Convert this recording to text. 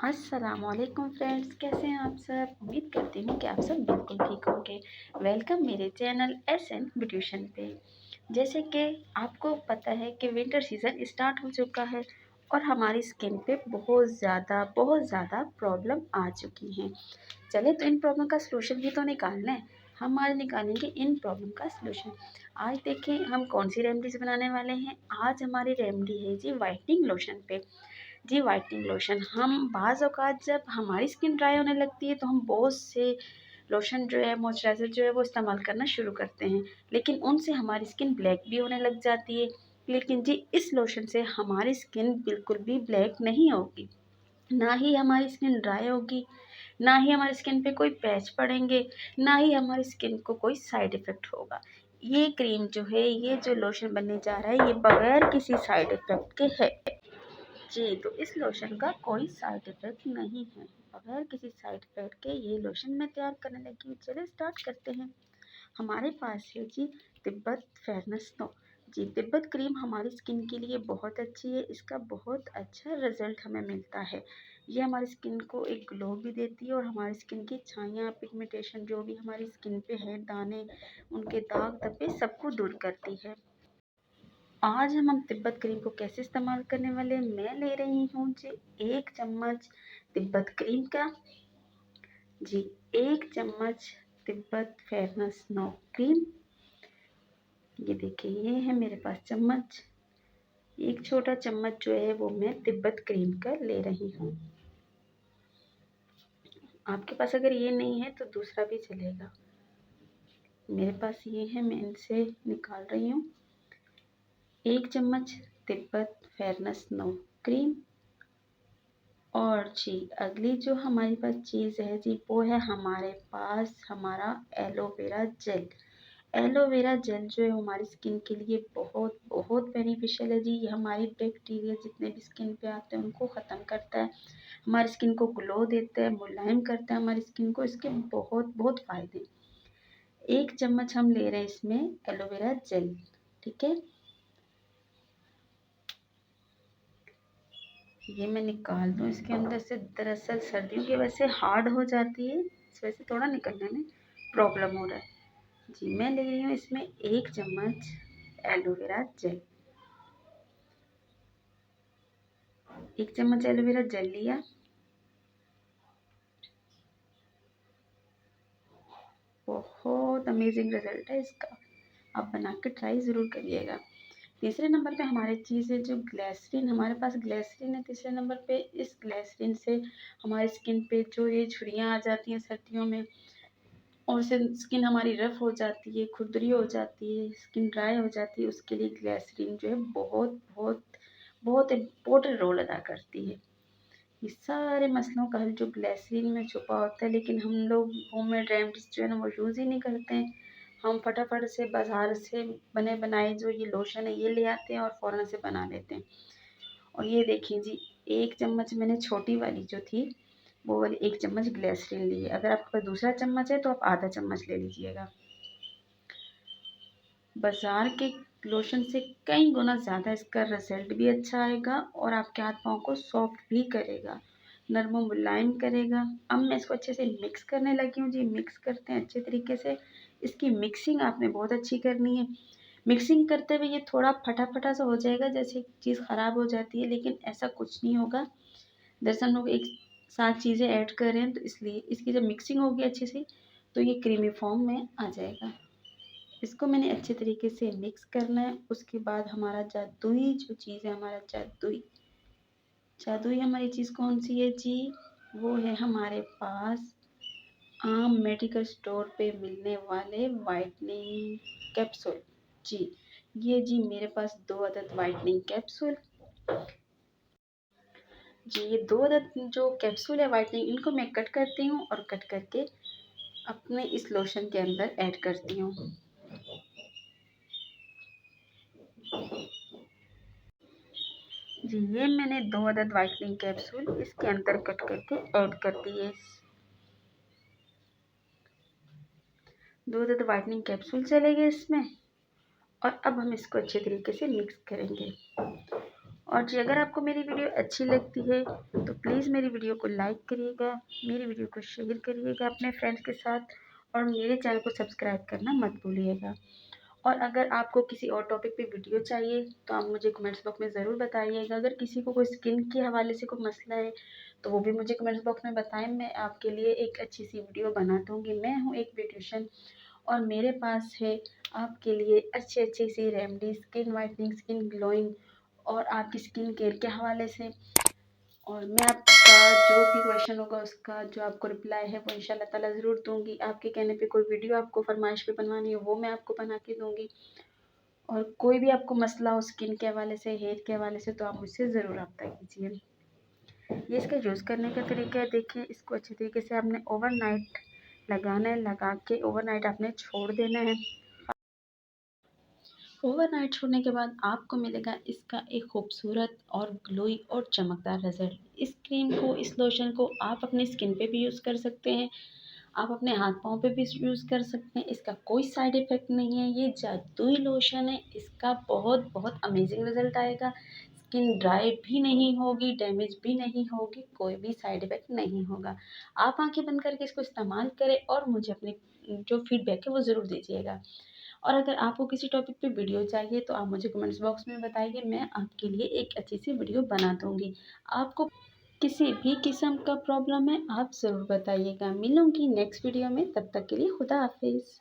अस्सलामुअलैकुम फ्रेंड्स, कैसे हैं आप सब। उम्मीद करती हूँ कि आप सब बिल्कुल ठीक होंगे। वेलकम मेरे चैनल एसएन ब्यूटिशियन पे। जैसे कि आपको पता है कि विंटर सीज़न स्टार्ट हो चुका है और हमारी स्किन पे बहुत ज़्यादा प्रॉब्लम आ चुकी हैं। चले तो इन प्रॉब्लम का सलूशन भी तो निकालना है। हम आज निकालेंगे इन प्रॉब्लम का सलूशन। आज देखें हम कौन सी रेमेडीज बनाने वाले हैं। आज हमारी रेमेडी है जी वाइटनिंग लोशन पे। जी वाइटनिंग लोशन हम बाज़ औक़ात जब हमारी स्किन ड्राई होने लगती है तो हम बहुत से लोशन जो है मॉइस्चराइज़र जो है वो इस्तेमाल करना शुरू करते हैं, लेकिन उनसे हमारी स्किन ब्लैक भी होने लग जाती है। लेकिन जी इस लोशन से हमारी स्किन बिल्कुल भी ब्लैक नहीं होगी, ना ही हमारी स्किन ड्राई होगी, ना ही हमारी स्किन पे कोई पैच पड़ेंगे, ना ही हमारी स्किन को कोई साइड इफ़ेक्ट होगा। ये क्रीम जो है, ये जो लोशन बनने जा रहा है, ये बगैर किसी साइड इफ़ेक्ट के है जी। तो इस लोशन का कोई साइड इफ़ेक्ट नहीं है। बगैर किसी साइड इफ़ेक्ट के ये लोशन मैं तैयार करने लगी हूँ। चलिए स्टार्ट करते हैं। हमारे पास है जी तिब्बत फेयरनेस स्नो। जी तिब्बत क्रीम हमारी स्किन के लिए बहुत अच्छी है। इसका बहुत अच्छा रिज़ल्ट हमें मिलता है। ये हमारी स्किन को एक ग्लो भी देती है और हमारी स्किन की छाइयाँ, पिगमेंटेशन जो भी हमारी स्किन पे है, दाने, उनके दाग धब्बे सबको दूर करती है। आज हम तिब्बत क्रीम को कैसे इस्तेमाल करने वाले हैं। मैं ले रही हूँ जी 1 चम्मच तिब्बत क्रीम का। जी 1 चम्मच तिब्बत फेयरनेस स्नो क्रीम। ये देखिए ये है मेरे पास चम्मच। एक छोटा चम्मच जो है वो मैं तिब्बत क्रीम का ले रही हूँ। आपके पास अगर ये नहीं है तो दूसरा भी चलेगा। मेरे पास ये है, मैं इनसे निकाल रही हूँ। 1 चम्मच तिब्बत फेयरनेस स्नो क्रीम। और जी अगली जो हमारे पास चीज़ है जी वो है हमारे पास हमारा एलोवेरा जेल। एलोवेरा जेल जो है हमारी स्किन के लिए बहुत बहुत बेनिफिशियल है जी। ये हमारी बैक्टीरिया जितने भी स्किन पे आते हैं उनको ख़त्म करता है, हमारी स्किन को ग्लो देता है, मुलायम करता है हमारी स्किन को। इसके बहुत बहुत फ़ायदे। 1 चम्मच हम ले रहे हैं इसमें एलोवेरा जेल, ठीक है। ये मैं निकाल दूँ इसके अंदर से। दरअसल सर्दियों की वजह से हार्ड हो जाती है, इस वजह से थोड़ा निकलने में प्रॉब्लम हो रहा है जी। मैं ले रही हूँ इसमें 1 चम्मच एलोवेरा जेल। 1 चम्मच एलोवेरा जेल लिया। बहुत अमेजिंग रिजल्ट है इसका, आप बना के ट्राई ज़रूर करिएगा। तीसरे नंबर पे हमारी चीज़ है जो ग्लिसरीन। हमारे पास ग्लिसरीन है तीसरे नंबर पे। इस ग्लिसरीन से हमारी स्किन पे जो ये झुर्रियाँ आ जाती हैं सर्दियों में और उससे स्किन हमारी रफ़ हो जाती है, खुरदरी हो जाती है, स्किन ड्राई हो जाती है, उसके लिए ग्लिसरीन जो है बहुत बहुत बहुत इम्पोर्टेंट रोल अदा करती है। ये सारे मसलों का हल जो ग्लिसरीन में छुपा होता है, लेकिन हम लोग होममेड रेमेडीज़ जो है ना वो यूज़ ही नहीं करते हैं। हम फटाफट से बाज़ार से बने बनाए जो ये लोशन है ये ले आते हैं और फ़ौरन से बना लेते हैं। और ये देखिए जी 1 चम्मच मैंने छोटी वाली जो थी वो वाली 1 चम्मच ग्लिसरीन ली है। अगर आपके पास दूसरा चम्मच है तो आप आधा चम्मच ले लीजिएगा। बाज़ार के लोशन से कई गुना ज़्यादा इसका रिज़ल्ट भी अच्छा आएगा और आपके हाथ पाँव को सॉफ्ट भी करेगा, नरम और मुलायम करेगा। अब मैं इसको अच्छे से मिक्स करने लगी हूँ जी। मिक्स करते हैं अच्छे तरीके से। इसकी मिक्सिंग आपने बहुत अच्छी करनी है। मिक्सिंग करते हुए ये थोड़ा फटा-फटा सा हो जाएगा, जैसे चीज़ ख़राब हो जाती है, लेकिन ऐसा कुछ नहीं होगा। दरअसल हम लोग एक साथ चीज़ें ऐड कर रहे हैं तो इसलिए इसकी जब मिक्सिंग होगी अच्छे से तो ये क्रीमी फॉर्म में आ जाएगा। इसको मैंने अच्छे तरीके से मिक्स करना है। उसके बाद हमारा जादुई जो चीज़ है, हमारा जादुई जादुई हमारी चीज़ कौन सी है जी, वो है हमारे पास आम मेडिकल स्टोर पे मिलने वाले वाइटनिंग कैप्सूल जी। ये जी मेरे पास 2 अदद वाइटनिंग कैप्सूल जी। ये 2 अदद जो कैप्सूल है वाइटनिंग, इनको मैं कट करती हूँ और कट करके अपने इस लोशन के अंदर ऐड करती हूँ। जी ये मैंने 2 अदद वाइटनिंग कैप्सूल इसके अंदर कट करके ऐड कर दिए। 2 अदद वाइटनिंग कैप्सूल चले गए इसमें। और अब हम इसको अच्छे तरीके से मिक्स करेंगे। और जी अगर आपको मेरी वीडियो अच्छी लगती है तो प्लीज़ मेरी वीडियो को लाइक करिएगा, मेरी वीडियो को शेयर करिएगा अपने फ्रेंड्स के साथ और मेरे चैनल को सब्सक्राइब करना मत भूलिएगा। और अगर आपको किसी और टॉपिक पे वीडियो चाहिए तो आप मुझे कमेंट्स बॉक्स में ज़रूर बताइएगा। अगर किसी को कोई स्किन के हवाले से कोई मसला है तो वो भी मुझे कमेंट्स बॉक्स में बताएं, मैं आपके लिए एक अच्छी सी वीडियो बना दूँगी। मैं हूँ एक ब्यूटिशियन और मेरे पास है आपके लिए अच्छी अच्छी सी remedy, skin whitening, skin glowing और आपकी स्किन केयर के हवाले से। और मैं आपका जो भी क्वेश्चन होगा उसका जो आपको रिप्लाई है वो इंशाल्लाह ताला ज़रूर दूंगी। आपके कहने पे कोई वीडियो आपको फरमाइश पे बनवानी हो वो मैं आपको बना के दूंगी। और कोई भी आपको मसला हो स्किन के हवाले से, हेयर के हवाले से, तो आप मुझसे ज़रूर रब्ता कीजिए। ये इसका यूज़ करने का तरीका है, देखिए इसको अच्छे तरीके से आपने ओवरनाइट लगाना है, लगा के ओवरनाइट आपने छोड़ देना है। ओवरनाइट छोड़ने के बाद आपको मिलेगा इसका एक खूबसूरत और ग्लोई और चमकदार रिजल्ट। इस क्रीम को, इस लोशन को आप अपनी स्किन पे भी यूज़ कर सकते हैं, आप अपने हाथ पाँव पे भी यूज़ कर सकते हैं। इसका कोई साइड इफ़ेक्ट नहीं है, ये जादुई लोशन है। इसका बहुत बहुत अमेजिंग रिज़ल्ट आएगा। स्किन ड्राई भी नहीं होगी, डैमेज भी नहीं होगी, कोई भी साइड इफ़ेक्ट नहीं होगा। आप आँखें बंद करके इसको इस्तेमाल करें और मुझे अपने जो फीडबैक है वो ज़रूर दीजिएगा। और अगर आपको किसी टॉपिक पे वीडियो चाहिए तो आप मुझे कमेंट्स बॉक्स में बताइए, मैं आपके लिए एक अच्छी सी वीडियो बना दूँगी। आपको किसी भी किस्म का प्रॉब्लम है आप ज़रूर बताइएगा। मिलूँगी नेक्स्ट वीडियो में, तब तक के लिए खुदा हाफ़िज़।